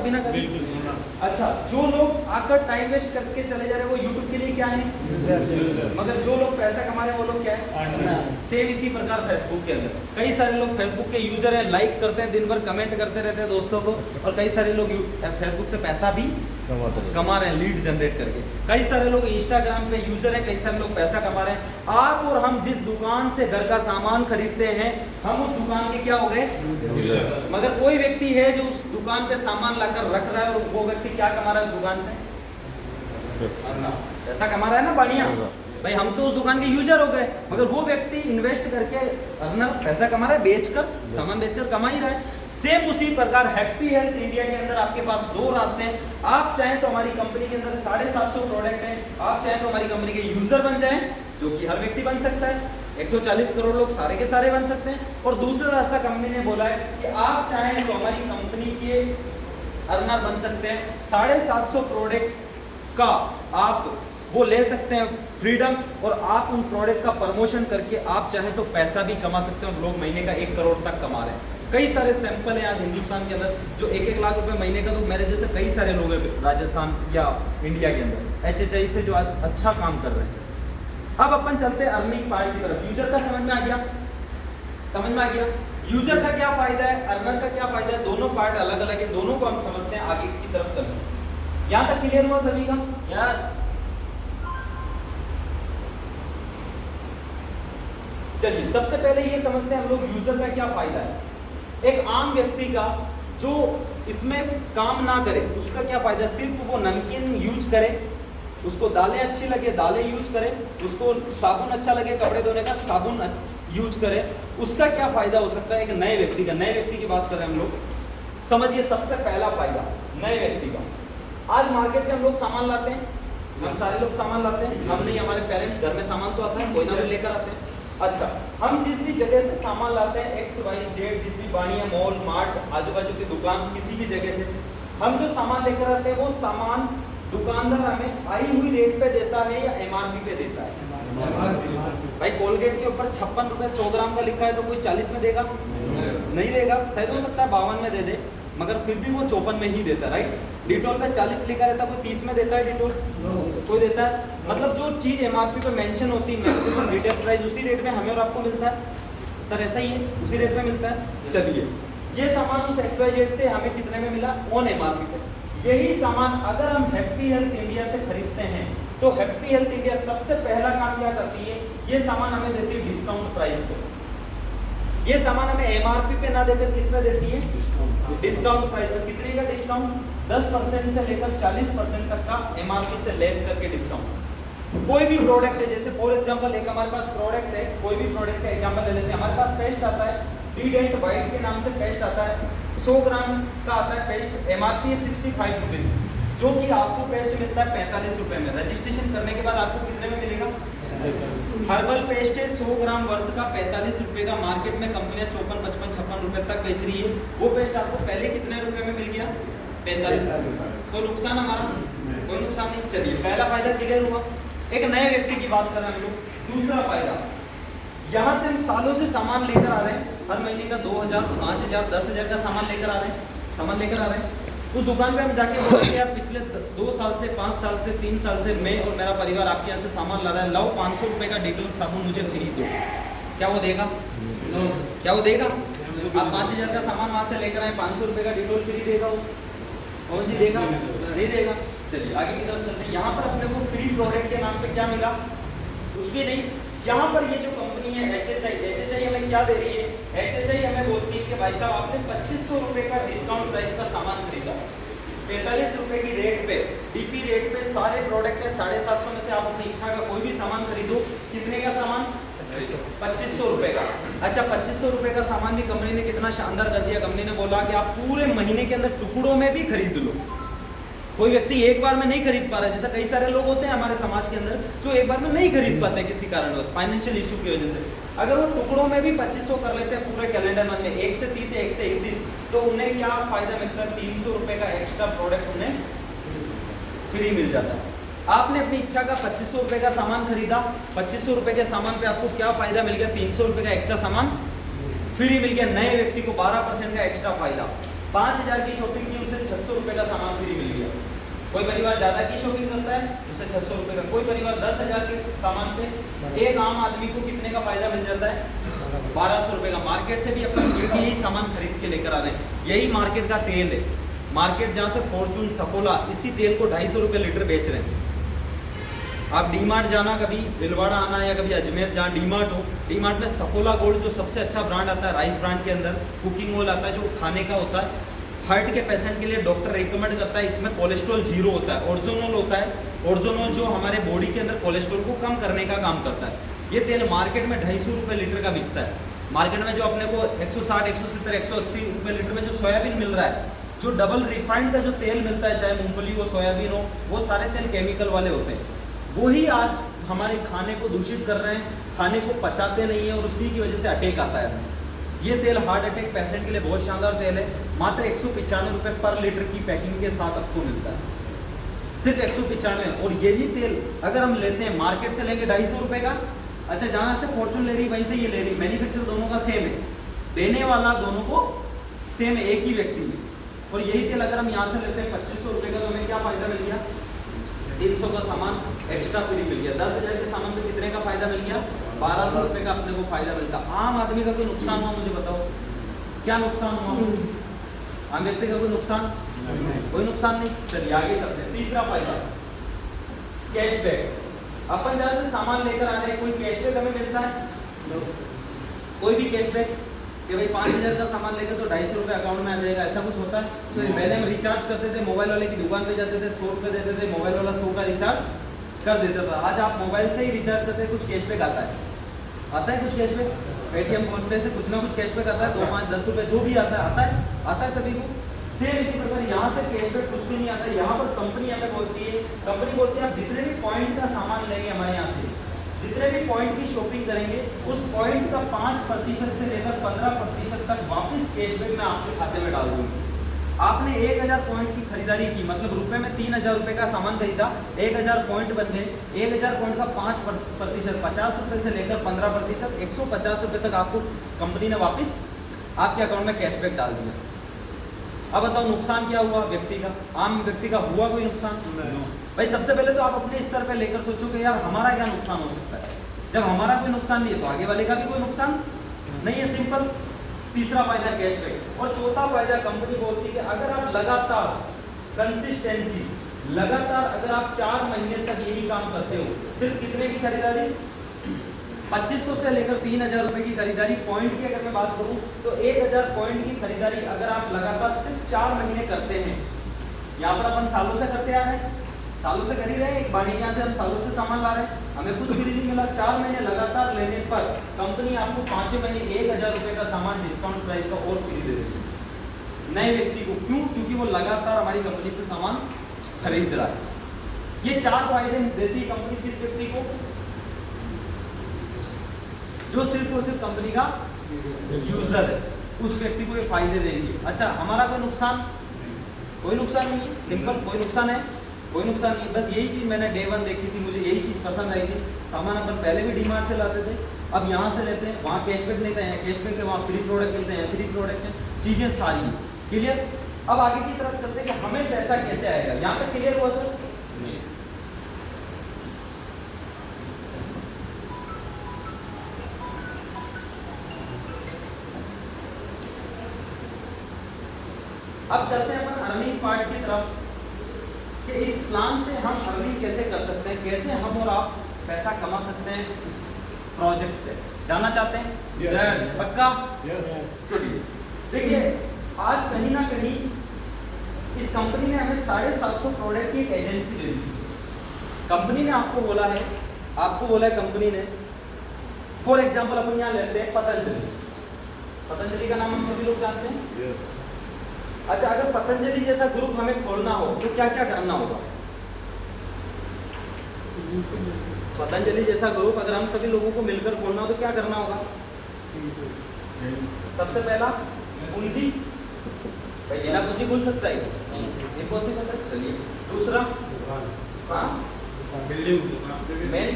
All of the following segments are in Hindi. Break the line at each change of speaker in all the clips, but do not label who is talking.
बिना कभी। अच्छा, जो लोग आकर टाइम वेस्ट करके चले जा रहे हैं वो यूट्यूब के लिए क्या है, मगर जो लोग पैसा कमा रहे हैं वो लोग क्या है। सेम इसी प्रकार फेसबुक के अंदर कई सारे लोग फेसबुक के यूजर हैं, लाइक करते हैं, दिन भर कमेंट करते रहते हैं दोस्तों को, और कई सारे लोग फेसबुक से पैसा भी कमा रहे हैं लीड जनरेट करके। कई सारे लोग इंस्टाग्राम पे यूजर हैं, कई सारे लोग पैसा कमा रहे हैं। आप और हम जिस दुकान से घर का सामान खरीदते हैं हम उस दुकान के क्या हो गए, मगर कोई व्यक्ति है जो उस दुकान पे सामान लाकर रख रहा है और वो व्यक्ति क्या कमा रहा है उस दुकान से, पैसा कमा रहा है ना, बढ़िया भाई, हम तो उस दुकान के यूजर हो गए, मगर वो व्यक्ति इन्वेस्ट करके अर्नर पैसा कमा रहा है, बेचकर सामान बेचकर कमा ही रहा है। सेम उसी प्रकार हैप्पी हेल्थ इंडिया के अंदर आपके पास दो रास्ते हैं। आप चाहें तो हमारी कंपनी के अंदर 750 प्रोडक्ट हैं, आप चाहें तो हमारी कंपनी के यूजर बन जाएं, जो कि हर व्यक्ति बन सकता है, 140 करोड़ लोग सारे के सारे बन सकते हैं। और दूसरा रास्ता कंपनी ने बोला है कि आप चाहें तो हमारी कंपनी के अर्नर बन सकते हैं, 750 प्रोडक्ट का आप वो ले सकते हैं फ्रीडम, और आप उन प्रोडक्ट का प्रमोशन करके आप चाहे तो पैसा भी कमा सकते हैं, और लोग महीने का 1 करोड़ तक कमा रहे हैं। कई सारे सैंपल हैं आज हिंदुस्तान के अंदर जो 1-1 लाख रुपए महीने का, तो मेरे जैसे कई सारे लोग हैं राजस्थान या इंडिया के अंदर HHI से जो आज अच्छा काम कर रहे हैं। अब अपन चलते हैं अर्निंग पार्ट की तरफ। यूजर का समझ में आ गया, समझ में आ गया यूजर का क्या फायदा है, अर्नर का क्या फायदा है, दोनों पार्ट अलग अलग है, दोनों को हम समझते हैं, आगे की तरफ चलते हैं। यहाँ तक क्लियर हुआ सभी का? यस। चलिए सबसे पहले ये समझते हैं हम लोग यूजर का क्या फायदा है। एक आम व्यक्ति का जो इसमें काम ना करे उसका क्या फायदा, सिर्फ वो नमकीन यूज करे, उसको दालें अच्छी लगे दालें यूज करे, उसको साबुन अच्छा लगे कपड़े धोने का साबुन यूज करे, उसका क्या फायदा हो सकता है एक नए व्यक्ति का। नए व्यक्ति की बात करें हम लोग, समझिए सबसे पहला फायदा नए व्यक्ति का। आज मार्केट से हम लोग सामान लाते हैं, हम सारे लोग सामान लाते हैं, हम नहीं, हमारे पेरेंट्स, घर में सामान तो आता है, कोई ना कोई लेकर आते हैं। अच्छा, हम जिस भी जगह से सामान लाते हैं XYZ, जिस भी बाड़ियाँ, मॉल, मार्ट, आजू बाजू की दुकान, किसी भी जगह से हम जो सामान लेकर आते हैं वो सामान दुकानदार हमें आई हुई रेट पे देता है या MRP पे देता है। भाई कोलगेट के ऊपर 56 रुपए 100 ग्राम का लिखा है तो कोई 40 में देगा? नहीं देगा, शायद हो सकता है 52 में दे दे, मगर फिर भी वो 54 में ही देता है, राइट। डिटोल पे 40 लिखा रहता है, कोई 30 में देता है डिटोल? कोई देता है? मतलब जो चीज MRP पे मेंशन होती है, मैक्सिमम रिटेल प्राइस, उसी रेट में हमें और आपको मिलता है। सर ऐसा ही है, उसी रेट में मिलता है। चलिए ये सामान उस XYZ से हमें कितने में मिला? ऑन MRP पे। यही सामान अगर हम हैप्पी हेल्थ इंडिया से खरीदते हैं तो हैप्पी हेल्थ इंडिया सबसे पहला काम क्या करती है, ये सामान हमें देती है डिस्काउंट प्राइस पे। ये सामान हमें MRP पे ना देकर किस में देती है? डिस्काउंट प्राइस पे। कितने का डिस्काउंट? 10% से लेकर 40% तक का MRP से लेस करके डिस्काउंट। कोई भी प्रोडक्ट है, जैसे फॉर एग्जांपल एक हमारे पास प्रोडक्ट है, कोई भी प्रोडक्ट का एग्जांपल ले लेते हैं, हमारे पास पेस्ट आता है डीडेंट वाइट के नाम से पेस्ट आता है, 100 ग्राम का आता है पेस्ट, MRP है 65 रुपीज, जो कि आपको पेस्ट मिलता है 45 रुपए में। रजिस्ट्रेशन करने के बाद आपको कितने में मिलेगा? हर्बल पेस्ट है 100 ग्राम वर्थ का 45 रुपए का, मार्केट में कंपनियां 54, 55, 56 रुपए तक बेच रही है। वो पेस्ट आपको पहले कितने रुपए में मिल गया? 45 रुपए। कोई नुकसान हमारा? कोई नुकसान नहीं। चलिए पहला फायदा क्लियर हुआ। एक नए व्यक्ति की बात करें हम लोग, दूसरा फायदा, यहाँ से हम सालों से सामान लेकर आ रहे हैं, हर महीने का 2000, 5000, 10,000 का सामान लेकर आ रहे हैं, उस दुकान पे हम जाके बोलते हैं यार पिछले 2 साल से, 5 साल से, 3 साल से मैं और मेरा परिवार आपके यहाँ से सामान ला रहा है, लाओ 500 रुपये का डिटोल साबुन मुझे फ्री दो। क्या वो देगा? क्या वो देगा? आप 5000 का सामान वहाँ से लेकर आए, 500 रुपये का डिटोल फ्री देगा वो? अवश्य देगा? नहीं देगा। चलिए आगे की तरफ चलते हैं। यहाँ पर अपने को फ्री प्रोडक्ट के नाम पे क्या मिला? कुछ भी नहीं। यहाँ पर ये जो कंपनी है HHI हमें क्या दे रही है? HHI हमें बोलती है कि भाई साहब आपने 2500 रुपये का डिस्काउंट प्राइस का सामान खरीदा, 45 रुपये की रेट पे, DP रेट पे सारे प्रोडक्ट है, 750 में से आप अपनी इच्छा का कोई भी सामान खरीदो। कितने का सामान? 2500 रुपये का। अच्छा 2500 रुपये का सामान भी कंपनी ने कितना शानदार कर दिया, कंपनी ने बोला कि आप पूरे महीने के अंदर टुकड़ों में भी खरीद लो। कोई व्यक्ति एक बार में नहीं खरीद पा रहा है, जैसा कई सारे लोग होते हैं हमारे समाज के अंदर जो एक बार में नहीं खरीद पाते किसी कारणवश, फाइनेंशियल इशू की वजह से। अगर वो टुकड़ों में भी 2500 कर लेते हैं पूरे कैलेंडर मंथ में, 1 से 30 या 1 से 31, तो उन्हें क्या फायदा मिलता है? 300 रुपये का एक्स्ट्रा प्रोडक्ट उन्हें फ्री मिल जाता है। आपने अपनी इच्छा का 2500 रुपये का सामान खरीदा, 2500 रुपये के सामान पे आपको क्या फायदा मिल गया? 300 रुपये का एक्स्ट्रा सामान फ्री मिल गया। नए व्यक्ति को 12% का एक्स्ट्रा फायदा। 5000 की शॉपिंग की उसे 600 रुपये का सामान फ्री मिल गया। कोई परिवार ज़्यादा की शॉपिंग करता है उसे 600 रुपये का, कोई परिवार 10,000 के सामान पे एक आम आदमी को कितने का फायदा मिल जाता है? 1200 रुपये का। मार्केट से भी अपने यही सामान खरीद के लेकर आ रहे हैं। यही मार्केट का तेल है। मार्केट जहाँ से फॉर्चून, सफोला इसी तेल को 250 रुपये लीटर बेच रहे हैं। आप डी मार्ट जाना, कभी भिलवाड़ा आना या कभी अजमेर जहाँ डी मार्ट हो, डी मार्ट में सफोला गोल्ड जो सबसे अच्छा ब्रांड आता है, राइस ब्रांड के अंदर कुकिंग ऑयल आता है जो खाने का होता है, हार्ट के पेशेंट के लिए डॉक्टर रिकमेंड करता है। इसमें कोलेस्ट्रॉल जीरो होता है, ओरिजिनल होता है। ओरिजिनल जो हमारे बॉडी के अंदर कोलेस्ट्रॉल को कम करने का काम करता है। ये तेल मार्केट में 250 रुपये लीटर का बिकता है। मार्केट में जो अपने को 160, 170, 180 रुपये लीटर में जो सोयाबीन मिल रहा है, जो डबल रिफाइंड का जो तेल मिलता है, चाहे मूंगफली हो, सोयाबीन हो, वो सारे तेल केमिकल वाले होते हैं। वही आज हमारे खाने को दूषित कर रहे हैं, खाने को पचाते नहीं है और उसी की वजह से अटैक आता है। ये तेल हार्ट अटैक पेशेंट के लिए बहुत शानदार तेल है। मात्र 195 रुपये पर लीटर की पैकिंग के साथ आपको मिलता है, सिर्फ 195। और यही तेल अगर हम लेते हैं, मार्केट से लेंगे 250 रुपये का, अच्छा जहाँ से फॉर्चून ले रही वहीं से ये ले रही, मैन्युफैक्चर दोनों का सेम है, देने वाला दोनों को सेम है, एक ही व्यक्ति है। और यही तेल अगर हम यहाँ से लेते हैं 2500 रुपये का, तो हमें क्या फ़ायदा मिल गया? 300 का सामान एक्स्ट्रा फ्री मिल गया। 10,000 के सामान पे कितने का फायदा मिल गया? 1200 रुपये का अपने को फायदा मिलता। आम आदमी का कोई नुकसान हुआ? मुझे बताओ, क्या नुकसान हुआ? आम व्यक्ति का कोई नुकसान? कोई नुकसान नहीं। चलिए आगे चलते हैं। तीसरा फायदा कैशबैक। अपन जहाँ से सामान लेकर आ रहे हैं, कोई कैशबैक हमें मिलता है? कोई भी कैशबैक कि भाई 5,000 का सामान लेकर तो 250 रुपये अकाउंट में आ जाएगा, ऐसा कुछ होता है? तो पहले हम रिचार्ज करते थे, मोबाइल वाले की दुकान पे जाते थे, 100 रुपये देते थे, मोबाइल वाला 100 का रिचार्ज कर देता था। आज आप मोबाइल से ही रिचार्ज करते हैं, कुछ कैशबैक आता है कुछ कैशबैक, पेटीएम, फोन पे से कुछ ना कुछ कैशबैक आता है, 2, 5, 10 रुपये जो भी आता है सभी को। सेम इसी प्रकार यहाँ से कैशबैक कुछ भी नहीं आता है। यहाँ पर कंपनी हमें बोलती है, आप जितने भी पॉइंट का सामान लेंगे हमारे यहाँ से, जितने भी पॉइंट की शॉपिंग करेंगे, उस पॉइंट का 5% से लेकर 15% तक वापस कैशबैक में आपके खाते में डाल दूंगी। आपने 1000 पॉइंट की खरीदारी की, मतलब रुपए में 3000 रुपये का सामान खरीदा, 1000 पॉइंट बन गए। 1000 पॉइंट का 5%, 50 रुपये से लेकर 15%, 150 रुपये तक आपको कंपनी ने वापस आपके अकाउंट में कैशबैक डाल दिया। अब बताओ नुकसान क्या हुआ व्यक्ति का? आम व्यक्ति का हुआ कोई नुकसान? भाई सबसे पहले तो आप अपने स्तर पे लेकर सोचो कि यार हमारा क्या नुकसान हो सकता है। जब हमारा कोई नुकसान नहीं है तो आगे वाले का भी कोई नुकसान नहीं है, सिंपल। तीसरा फायदा कैशबैक। और चौथा फायदा कंपनी बोलती है कि अगर आप लगातार कंसिस्टेंसी, लगातार अगर आप 4 महीने तक यही काम करते हो, सिर्फ कितने की खरीदारी? 2500 से लेकर 3000 रुपये की खरीदारी। पॉइंट की अगर मैं बात करूं तो 1000 पॉइंट की खरीदारी अगर आप लगातार सिर्फ 4 महीने करते हैं, यहाँ पर अपन सालों से करते आ रहे हैं, सालों से कर ही रहे हैं, एक बाड़ी के यहाँ से हम सालों से सामान ला रहे हैं, हमें कुछ भी नहीं मिला। 4 महीने लगातार लेने पर कंपनी आपको 5 महीने 1000 रुपये का सामान डिस्काउंट प्राइस का और फ्री दे देती है नए व्यक्ति को। क्यों? क्योंकि वो लगातार हमारी कंपनी से सामान खरीद रहा है। ये 4 फायदे देती है कंपनी किस व्यक्ति को? जो सिर्फ और सिर्फ कंपनी का यूजर है, उस व्यक्ति को ये फायदे देंगे। अच्छा हमारा कोई नुकसान? कोई नुकसान नहीं है, सिंपल। कोई नुकसान है? कोई नुकसान नहीं। बस यही चीज़ मैंने डे 1 देखी थी, मुझे यही चीज़ पसंद आई थी। सामान अपन पहले भी डी मार्ट से लाते थे, अब यहाँ से लेते हैं, वहाँ कैशबैक लेते हैं, कैशबैक है, वहाँ फ्री प्रोडक्ट मिलते हैं, फ्री प्रोडक्ट है, चीज़ें सारी क्लियर। अब आगे की तरफ चलते हैं कि हमें पैसा कैसे आएगा। यहाँ तक क्लियर हुआ सर? अब चलते हैं अपन अर्निंग पार्ट की तरफ कि इस प्लान से हम अर्निंग कैसे कर सकते हैं, कैसे हम और आप पैसा कमा सकते हैं इस प्रोजेक्ट से। जानना चाहते हैं?
Yes.
पक्का?
Yes.
चलिए देखिए, आज कहीं ना कहीं इस कंपनी ने हमें 750 प्रोडक्ट की एक एजेंसी दे दी। कंपनी ने आपको बोला है कंपनी ने, फॉर एग्जाम्पल अपन यहाँ लेते हैं पतंजलि का नाम हम सभी लोग जानते हैं।
Yes.
अच्छा अगर पतंजलि जैसा ग्रुप हमें खोलना हो तो क्या क्या करना होगा? पतंजलि जैसा ग्रुप अगर हम सभी लोगों को मिलकर खोलना हो तो क्या करना होगा? सबसे पहला पूंजी, भाई बिना पूंजी खुल सकता है? इम्पॉसिबल है। चलिए दूसरा, हाँ मैन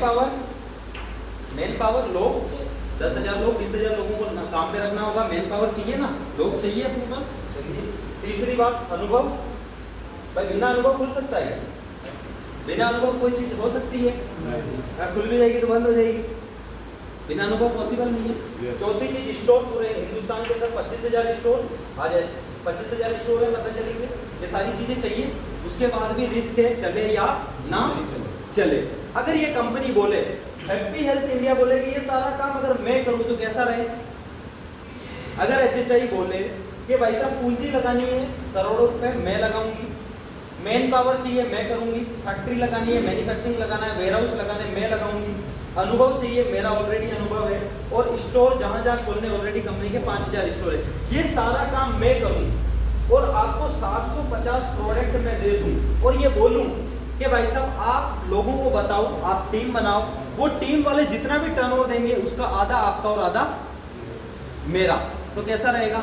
पावर लोग, 10,000 लोग 20,000 लोगों को काम पे रखना होगा। मैन पावर चाहिए ना, लोग चाहिए अपने पास। चलिए तीसरी बात अनुभव, भाई बिना अनुभव खुल सकता है क्या? बिना अनुभव कोई चीज हो सकती है? अगर खुल भी जाएगी तो बंद हो जाएगी। बिना अनुभव पॉसिबल नहीं है। चौथी चीज स्टोर, पूरे हिंदुस्तान के अंदर 25,000 स्टोर आ जाए, 25,000 स्टोर है पता चलेंगे, ये सारी चीजें चाहिए। उसके बाद भी रिस्क है, चले या ना चले। अगर ये कंपनी बोले, हैप्पी हेल्थ इंडिया बोले कि ये सारा काम अगर मैं करूं तो कैसा रहे। अगर HHI बोले कि भाई साहब पूंजी लगानी है करोड़ों रुपए मैं लगाऊंगी, मैन पावर चाहिए मैं करूंगी, फैक्ट्री लगानी है, मैन्युफैक्चरिंग लगाना है, वेयरहाउस लगाना है मैं लगाऊंगी, अनुभव चाहिए मेरा ऑलरेडी अनुभव है, और स्टोर जहां जहां खोलने ऑलरेडी कंपनी के 5,000 स्टोर है, ये सारा काम मैं करूं और आपको 750 प्रोडक्ट मैं दे दूं और ये बोलूं कि भाई साहब आप लोगों को बताओ, आप टीम बनाओ, वो टीम वाले जितना भी टर्नओवर देंगे उसका आधा आपका और आधा मेरा, तो कैसा रहेगा?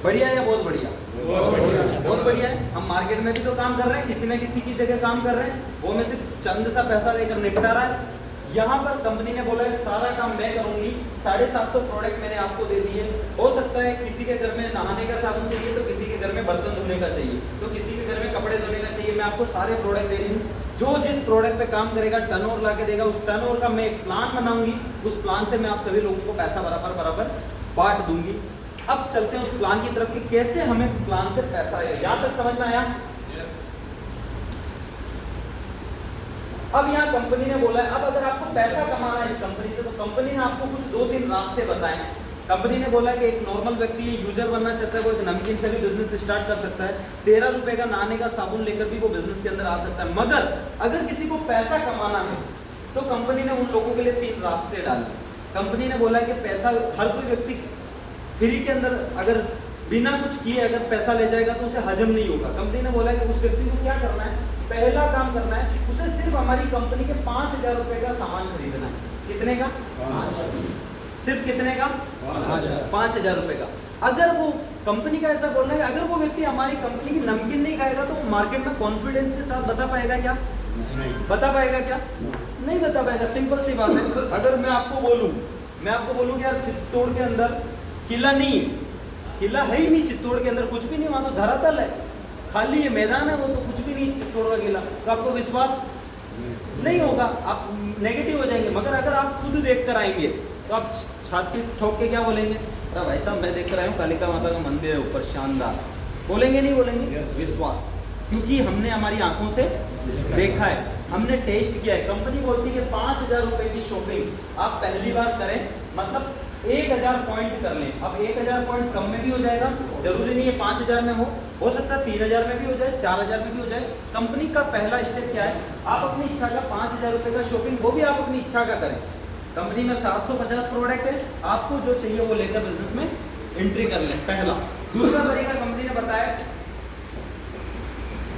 बढ़िया है या बहुत बढ़िया? बहुत बढ़िया है। हम मार्केट में भी तो काम कर रहे हैं, किसी न किसी की जगह काम कर रहे हैं, वो में से चंद सा पैसा लेकर निपटा रहा है। यहाँ पर कंपनी ने बोला है सारा काम मैं करूंगी, 750 प्रोडक्ट मैंने आपको दे दिए। हो सकता है किसी के घर में नहाने का साबुन चाहिए तो किसी के घर में बर्तन धोने का चाहिए, तो किसी के घर में कपड़े धोने का चाहिए। मैं आपको सारे प्रोडक्ट दे रही हूँ, जो जिस प्रोडक्ट पे काम करेगा टर्नओवर ला के देगा, उस टर्नओवर का मैं एक प्लान बनाऊंगी, उस प्लान से मैं आप सभी लोगों को पैसा बराबर बराबर बांट दूंगी। अब चलते हैं उस प्लान की तरफ कि कैसे हमें प्लान से पैसा आएगा। यहाँ तक समझ में आया? अब यहाँ कंपनी ने बोला है अब अगर आपको पैसा कमाना है इस कंपनी से, तो कंपनी ने आपको कुछ 2-3 रास्ते बताए। कंपनी ने बोला कि एक नॉर्मल व्यक्ति यूजर बनना चाहता है, वो एक नमकीन से भी बिजनेस स्टार्ट कर सकता है, 13 रुपए का नहाने का साबुन लेकर भी वो बिजनेस के अंदर आ सकता है। मगर अगर किसी को पैसा कमाना है तो कंपनी ने उन लोगों के लिए 3 रास्ते डाले। कंपनी ने बोला कि पैसा हर कोई व्यक्ति फ्री के अंदर अगर बिना कुछ किए अगर पैसा ले जाएगा तो उसे हजम नहीं होगा। कंपनी ने बोला कि उस व्यक्ति को क्या करना है, पहला काम करना है उसे सिर्फ हमारी कंपनी के 5,000 रुपए का सामान खरीदना है। कितने का? 5,000। सिर्फ कितने का? 5,000 रुपए का। अगर वो कंपनी का ऐसा बोलना है कि अगर वो व्यक्ति हमारी कंपनी की नमकीन नहीं खाएगा तो वो मार्केट में कॉन्फिडेंस के साथ बता पाएगा क्या? बता पाएगा क्या? नहीं बता पाएगा। सिंपल सी बात है। अगर मैं आपको बोलूं कि यार चित्तौड़ के अंदर किला नहीं है, किला है ही नहीं चित्तौड़ के अंदर, कुछ भी नहीं, वहां तो धरातल है, खाली ये मैदान है, वो तो कुछ भी नहीं चित्तौड़ का किला, तो आपको विश्वास नहीं होगा, आप नेगेटिव हो जाएंगे। मगर अगर आप खुद देख कर आएंगे तो आप छाती ठोक के क्या बोलेंगे? अरे भाई साहब मैं देख कर आया हूँ, कालिका माता का मंदिर है ऊपर शानदार। बोलेंगे नहीं बोलेंगे? विश्वास, क्योंकि हमने हमारी आंखों से देखा है, हमने टेस्ट किया है। कंपनी बोलती है कि 5,000 रुपए की शॉपिंग आप पहली बार करें, मतलब 1,000 पॉइंट कर लें। अब 1,000 पॉइंट कम में भी हो जाएगा, जरूरी नहीं है 5,000 में हो सकता है 3,000 में भी हो जाए, 4,000 में भी हो जाए। कंपनी का पहला स्टेप क्या है? आप अपनी इच्छा का 5,000 रुपए का शॉपिंग, वो भी आप अपनी इच्छा का करें। कंपनी में 750 प्रोडक्ट है, आपको जो चाहिए वो लेकर बिजनेस में एंट्री कर लें, पहला। दूसरा तरीका कंपनी ने बताया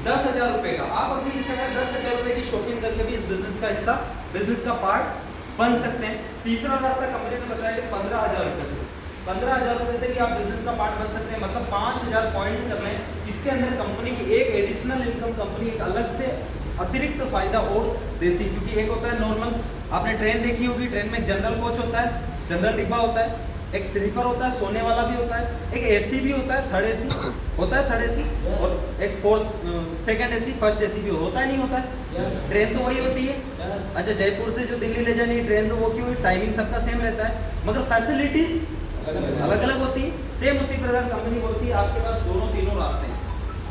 10,000 रुपए का, आप अपनी इच्छा का 10,000 रुपए की शॉपिंग करके भी इस बिजनेस का हिस्सा, बिजनेस का पार्ट बन सकते हैं। तीसरा रास्ता कंपनी ने बताया कि 15,000 रुपए से, 15,000 रुपए से भी आप बिजनेस का पार्ट बन सकते हैं, मतलब 5,000 पॉइंट कर लें। इसके अंदर कंपनी की एक एडिशनल इनकम, कंपनी एक अलग से अतिरिक्त फायदा और देती है। क्योंकि एक होता है नॉर्मल, आपने ट्रेन देखी होगी, ट्रेन में जनरल कोच होता है, जनरल डिब्बा होता है, एक स्लीपर होता है, सोने वाला भी होता है, एक एसी भी होता है, थर्ड एसी होता है, थर्ड एसी, और एक सेकंड एसी, फर्स्ट एसी भी होता है, नहीं होता है? ट्रेन तो वही होती है। अच्छा, जयपुर से जो दिल्ली ले जानी है ट्रेन, तो वो क्यों, टाइमिंग सबका सेम रहता है, मगर फैसिलिटीज अलग अलग होती है। सेम उसी प्रकार कंपनी बोलती है आपके पास दोनों तीनों रास्ते हैं,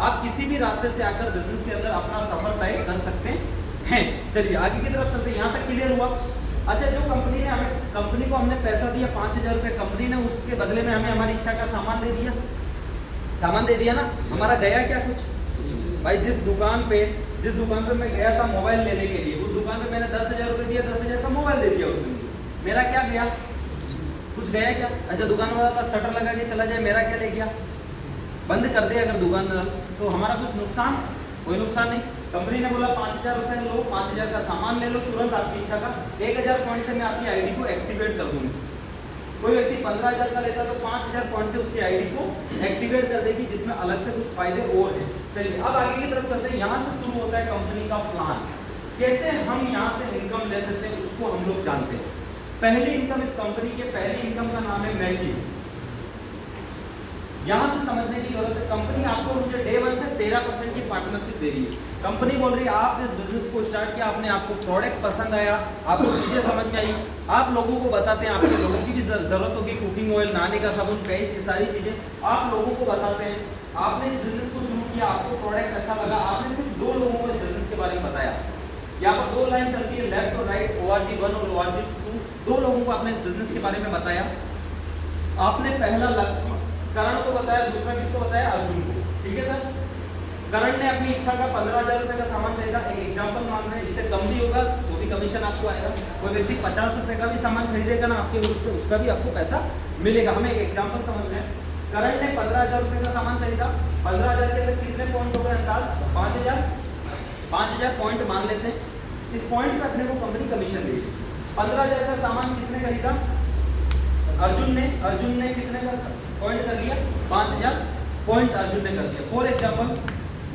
आप किसी भी रास्ते से आकर बिजनेस के अंदर अपना सफर तय कर सकते हैं। चलिए आगे की तरफ चलते हैं। यहाँ तक क्लियर हुआ? अच्छा, जो कंपनी ने हमें, कंपनी को हमने पैसा दिया 5,000 रुपये, कंपनी ने उसके बदले में हमें हमारी इच्छा का सामान दे दिया, सामान दे दिया ना, हमारा गया क्या कुछ? भाई जिस दुकान पे मैं गया था मोबाइल लेने के लिए, उस दुकान पे मैंने 10,000 रुपये दिया, 10,000 का मोबाइल दे दिया उसने मुझे, मेरा क्या गया? कुछ गया क्या? अच्छा, दुकान वाला शटर लगा के चला जाए, मेरा क्या ले गया? बंद कर दे अगर दुकानदार, तो हमारा कुछ नुकसान? कोई नुकसान नहीं। कंपनी ने बोला 5,000 रुपये लो, 5,000 का सामान ले लो तुरंत आपकी इच्छा का, 1,000 पॉइंट से मैं आपकी आईडी को एक्टिवेट कर दूंगी। कोई व्यक्ति 15,000 का लेता तो 5,000 पॉइंट से उसकी आईडी को एक्टिवेट कर देगी, जिसमें अलग से कुछ फायदे और हैं। चलिए अब आगे की तरफ चलते हैं। यहाँ से शुरू होता है कंपनी का प्लान, कैसे हम यहाँ से इनकम ले सकते हैं उसको हम लोग जानते हैं। पहली इनकम, इस कंपनी के पहली इनकम का नाम है मैचिंग। यहाँ से समझने की जरूरत है। कंपनी आपको मुझे डे 1 से 13% की पार्टनरशिप दे रही है। कंपनी बोल रही है आप इस बिजनेस को स्टार्ट किया, आपने, आपको प्रोडक्ट पसंद आया, आपको चीज़ें समझ में आई, आप लोगों को बताते हैं, आपके लोगों की भी जरूरत होगी, कुकिंग ऑयल, नहाने का साबुन, कई सारी चीज़ें आप लोगों को बताते हैं। आपने इस बिजनेस को शुरू किया, आपको प्रोडक्ट अच्छा लगा, आपने सिर्फ 2 लोगों को इस बिजनेस के बारे में बताया। यहाँ पर 2 लाइन चलती है, लेफ्ट और राइट, ORG 1 और ORG 2, 2 लोगों को आपने इस बिजनेस के बारे में बताया। आपने पहला लक्ष्य करण को बताया, दूसरा किसको बताया, अर्जुन को, ठीक है सर। करण ने अपनी इच्छा का 15,000 रुपये का सामान खरीदा, एक एग्जाम्पल मान रहे हैं, इससे कम भी होगा तो भी कमीशन आपको आएगा। कोई व्यक्ति 50 रुपये का भी सामान खरीदेगा ना आपके ग्रुप से, उसका भी आपको पैसा मिलेगा। हमें एक एग्जाम्पल समझ रहे हैं। करण ने 15,000 रुपये का सामान खरीदा, 15,000 के अंदर कितने पॉइंट हो गए अंदाज, 5,000 पॉइंट मान लेते हैं। इस पॉइंट पर अपने को कंपनी कमीशन देगी। 15,000 का सामान किसने खरीदा, अर्जुन ने कितने का पॉइंट कर लिया, 5,000 पॉइंट अर्जुन ने कर दिया। फॉर एग्जाम्पल,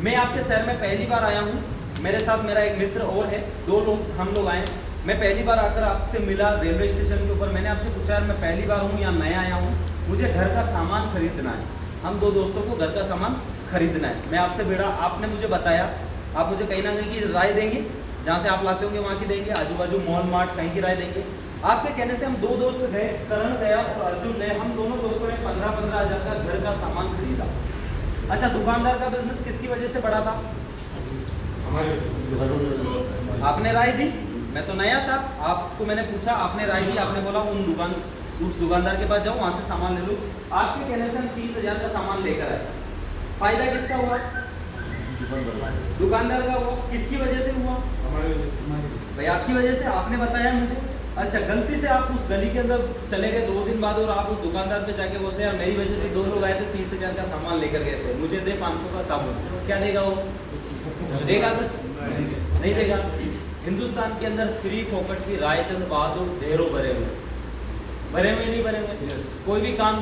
मैं आपके शहर में पहली बार आया हूँ, मेरे साथ मेरा एक मित्र और है, 2 लोग हम लोग आए। मैं पहली बार आकर आपसे मिला रेलवे स्टेशन के ऊपर, मैंने आपसे पूछा यार मैं पहली बार हूँ, यहाँ नया आया हूँ, मुझे घर का सामान खरीदना है। हम 2 दोस्तों को घर का सामान खरीदना है। मैं आपसे भिड़ा, आपने मुझे बताया, आप मुझे कहीं ना कहीं की राय देंगे, जहाँ से आप लाते होंगे वहाँ की देंगे, आजू बाजू मॉल मार्ट कहीं की राय देंगे। आपके कहने से हम 2 दोस्त गए, करण गया और अर्जुन गए, हम दोनों दोस्तों ने 15,000 का घर का सामान खरीदा। अच्छा, दुकानदार का बिजनेस किसकी वजह से बढ़ा था, आपने राय दी, मैं तो नया था, आपको मैंने पूछा, आपने राय दी, आपने बोला उस दुकानदार के पास जाओ, वहां से सामान ले लो। आपके कहने से हम 30,000 का सामान लेकर आए। फायदा किसका हुआ, दुकानदार का हुआ। किसकी वजह से हुआ, भाई आपकी वजह से, आपने बताया मुझे। अच्छा, गलती से आप उस गली के अंदर चले गए 2 दिन बाद और आप उस दुकानदार पे जाके बोलते हैं मेरी वजह से 2 लोग आए थे, 30,000 का सामान लेकर गए थे, मुझे दे 500 का साबुन, क्या देगा वो, देगा कुछ नहीं देगा। हिंदुस्तान के अंदर फ्री फोकट की रायचंद बहादुर ढेरों भरे हुए नहीं भरे हुए। कोई भी काम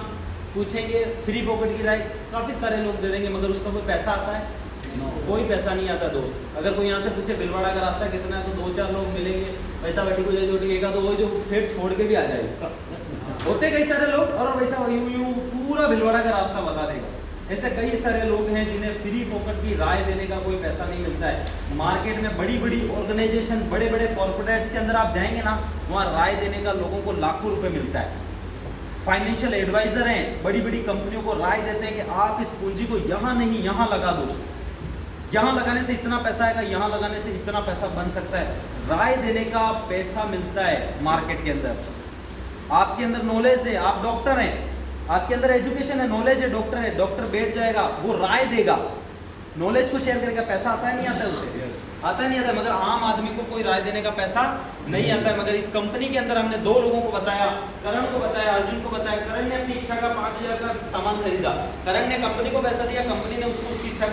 पूछेंगे फ्री पॉकेट की राय काफ़ी सारे लोग दे देंगे, मगर उसका कोई पैसा आता है, कोई पैसा नहीं आता दोस्त। अगर कोई यहाँ से पूछे भिलवाड़ा का रास्ता कितना है, तो 2-4 लोग मिलेंगे, पैसा बैठी को जाएगा तो वो जो फिर छोड़ के भी आ जाएगा। होते कई सारे लोग, और वैसा यूं पूरा भिलवाड़ा का रास्ता बता देगा। ऐसे कई सारे लोग हैं जिन्हें फ्री पॉकेट की राय देने का कोई पैसा नहीं मिलता है। मार्केट में बड़ी बड़ी ऑर्गेनाइजेशन, बड़े बड़े कॉर्पोरेट्स के अंदर आप जाएंगे ना, वहाँ राय देने का लोगों को लाखों रुपए मिलता है। फाइनेंशियल एडवाइजर हैं, बड़ी बड़ी कंपनियों को राय देते हैं कि आप इस पूंजी को यहाँ नहीं यहाँ लगा दो, यहाँ लगाने से इतना पैसा आएगा, यहाँ लगाने से इतना पैसा बन सकता है। राय देने का पैसा मिलता है मार्केट के अंदर। आपके अंदर नॉलेज है, आप डॉक्टर हैं, आपके अंदर एजुकेशन है, नॉलेज है, डॉक्टर है, डॉक्टर बैठ जाएगा, वो राय देगा, नॉलेज को शेयर करेगा। पैसा आता है नहीं आता है उसे, आता है नहीं आता है, मगर आम आदमी को कोई राय देने का पैसा नहीं आता है। मगर इस कंपनी के अंदर हमने 2 लोगों को बताया, करण को बताया, अर्जुन को बताया। करण ने अपनी इच्छा का 5,000 का सामान खरीदा, करण ने कंपनी को पैसा दिया, कंपनी ने उसको उसकी इच्छा